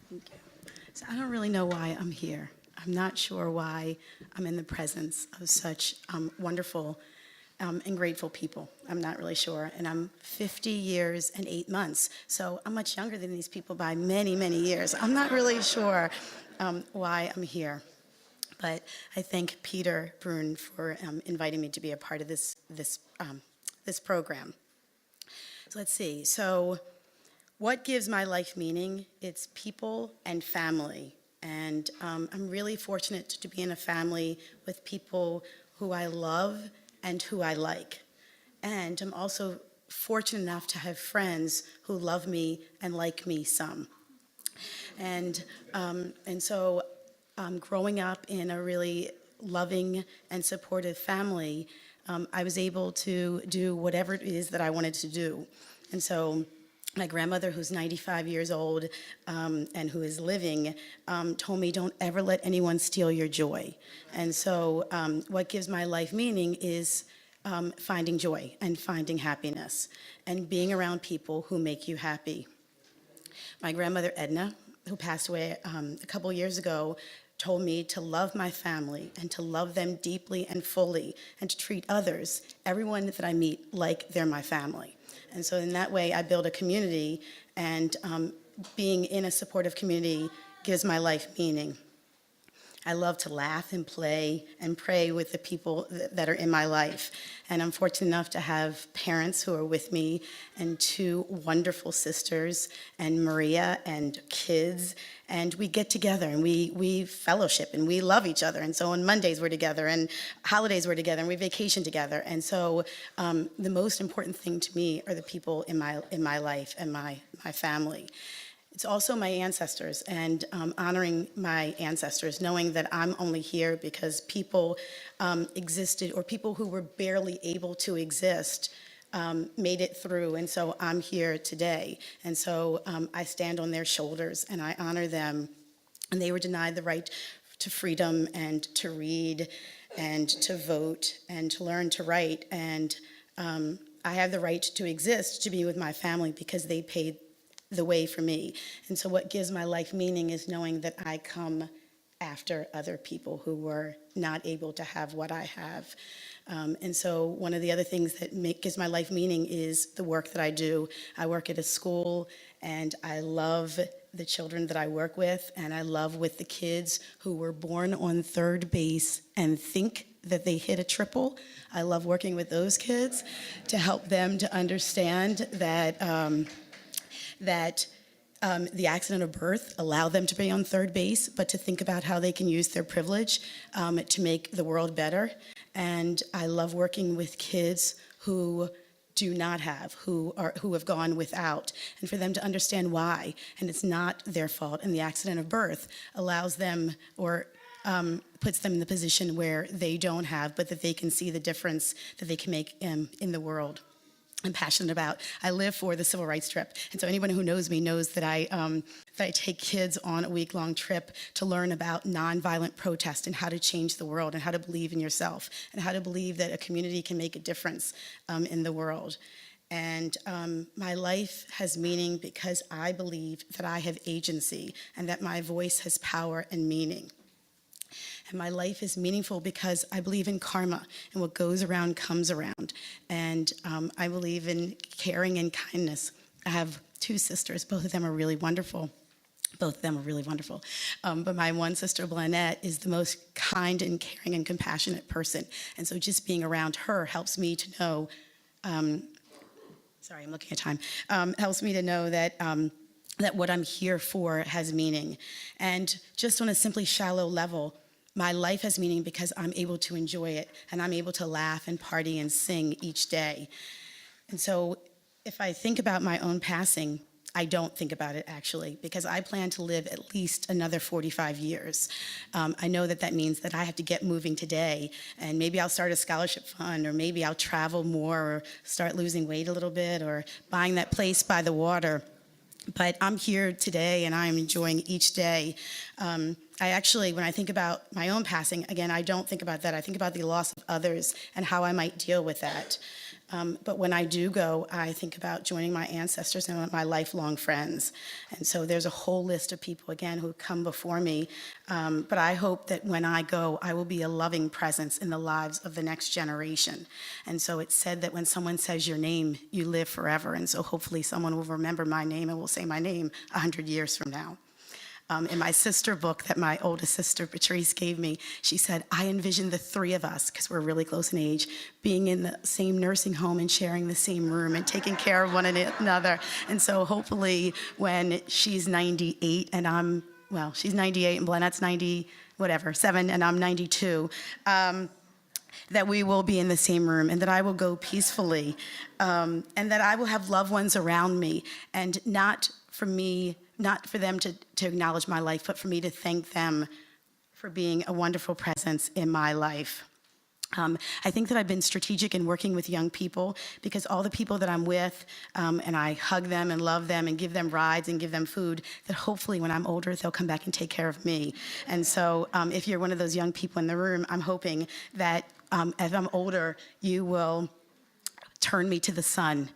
Thank you. So I don't really know why I'm here. I'm not sure why I'm in the presence of such wonderful and grateful people. I'm not really sure. And I'm 50 years and 8 months. So I'm much younger than these people by many, many years. I'm not really sure why I'm here. But I thank Peter Brun for inviting me to be a part of this program. So let's see. So what gives my life meaning? It's people and family. And I'm really fortunate to be in a family with people who I love and who I like. And I'm also fortunate enough to have friends who love me and like me some. And so growing up in a really loving and supportive family, I was able to do whatever it is that I wanted to do. And so my grandmother, who's 95 years old and who is living, told me, don't ever let anyone steal your joy. And so what gives my life meaning is finding joy and finding happiness and being around people who make you happy. My grandmother, Edna, who passed away a couple years ago, told me to love my family and to love them deeply and fully and to treat others, everyone that I meet, like they're my family. And so in that way, I build a community, and being in a supportive community gives my life meaning. I love to laugh and play and pray with the people that are in my life. And I'm fortunate enough to have parents who are with me and two wonderful sisters and Maria and kids. And we get together and we fellowship and we love each other. And so on Mondays we're together and holidays we're together and we vacation together. And so the most important thing to me are the people in my life and my family. It's also my ancestors and honoring my ancestors, knowing that I'm only here because people existed, or people who were barely able to exist made it through, and so I'm here today. And so I stand on their shoulders and I honor them. And they were denied the right to freedom and to read and to vote and to learn to write. And I have the right to exist, to be with my family, because they paid the way for me. And so what gives my life meaning is knowing that I come after other people who were not able to have what I have. And so one of the other things that gives my life meaning is the work that I do. I work at a school, and I love the children that I work with, and I love with the kids who were born on third base and think that they hit a triple. I love working with those kids to help them to understand that the accident of birth allowed them to be on third base, but to think about how they can use their privilege to make the world better. And I love working with kids who do not have, who have gone without, and for them to understand why. And it's not their fault. And the accident of birth allows them, or puts them in the position where they don't have, but that they can see the difference that they can make in the world. I'm passionate about. I live for the civil rights trip. And so anyone who knows me knows that I take kids on a week-long trip to learn about nonviolent protest and how to change the world and how to believe in yourself and how to believe that a community can make a difference in the world. And my life has meaning because I believe that I have agency and that my voice has power and meaning. And my life is meaningful because I believe in karma, and what goes around comes around. And I believe in caring and kindness. I have two sisters. Both of them are really wonderful. Both of them are really wonderful. But my one sister, Blanette, is the most kind and caring and compassionate person. And so just being around her helps me to know, sorry, I'm looking at time, helps me to know that that what I'm here for has meaning. And just on a simply shallow level, my life has meaning because I'm able to enjoy it, and I'm able to laugh and party and sing each day. And so if I think about my own passing, I don't think about it actually, because I plan to live at least another 45 years. I know that means that I have to get moving today, and maybe I'll start a scholarship fund, or maybe I'll travel more, or start losing weight a little bit, or buying that place by the water. But I'm here today, and I'm enjoying each day. I actually, when I think about my own passing, again, I don't think about that. I think about the loss of others and how I might deal with that. But when I do go, I think about joining my ancestors and my lifelong friends. And so there's a whole list of people, again, who come before me. But I hope that when I go, I will be a loving presence in the lives of the next generation. And so it's said that when someone says your name, you live forever. And so hopefully someone will remember my name and will say my name 100 years from now. In my sister book that my oldest sister, Patrice, gave me, she said, I envision the three of us, because we're really close in age, being in the same nursing home and sharing the same room and taking care of one another. And so hopefully when she's 98 and she's 98 and Blanette's 7 and I'm 92, that we will be in the same room and that I will go peacefully, and that I will have loved ones around me, and not for them to acknowledge my life, but for me to thank them for being a wonderful presence in my life. I think that I've been strategic in working with young people, because all the people that I'm with, and I hug them and love them and give them rides and give them food, that hopefully when I'm older, they'll come back and take care of me. And so if you're one of those young people in the room, I'm hoping that as I'm older, you will turn me to the sun,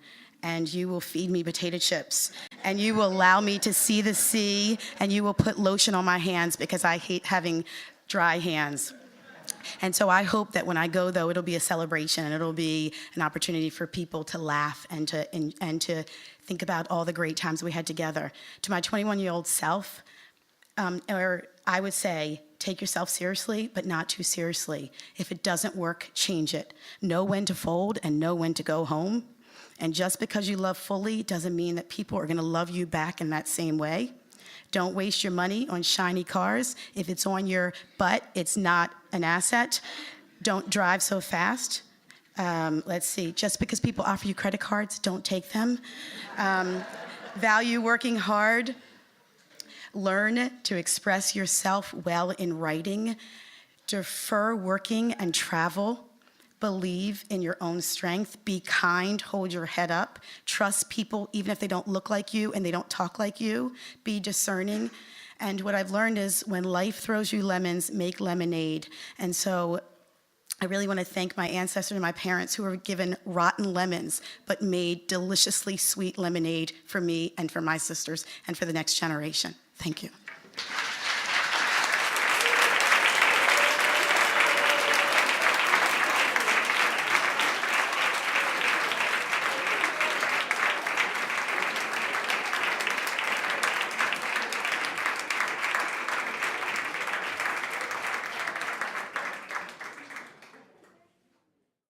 and you will feed me potato chips, and you will allow me to see the sea, and you will put lotion on my hands because I hate having dry hands. And so I hope that when I go, though, it'll be a celebration, and it'll be an opportunity for people to laugh and to think about all the great times we had together. To my 21-year-old self, I would say, take yourself seriously, but not too seriously. If it doesn't work, change it. Know when to fold and know when to go home. And just because you love fully doesn't mean that people are going to love you back in that same way. Don't waste your money on shiny cars. If it's on your butt, it's not an asset. Don't drive so fast. Just because people offer you credit cards, don't take them. Value working hard. Learn to express yourself well in writing. Defer working and travel. Believe in your own strength. Be kind. Hold your head up. Trust people even if they don't look like you and they don't talk like you. Be discerning. And what I've learned is when life throws you lemons, make lemonade. And so I really want to thank my ancestors and my parents who were given rotten lemons but made deliciously sweet lemonade for me and for my sisters and for the next generation. Thank you.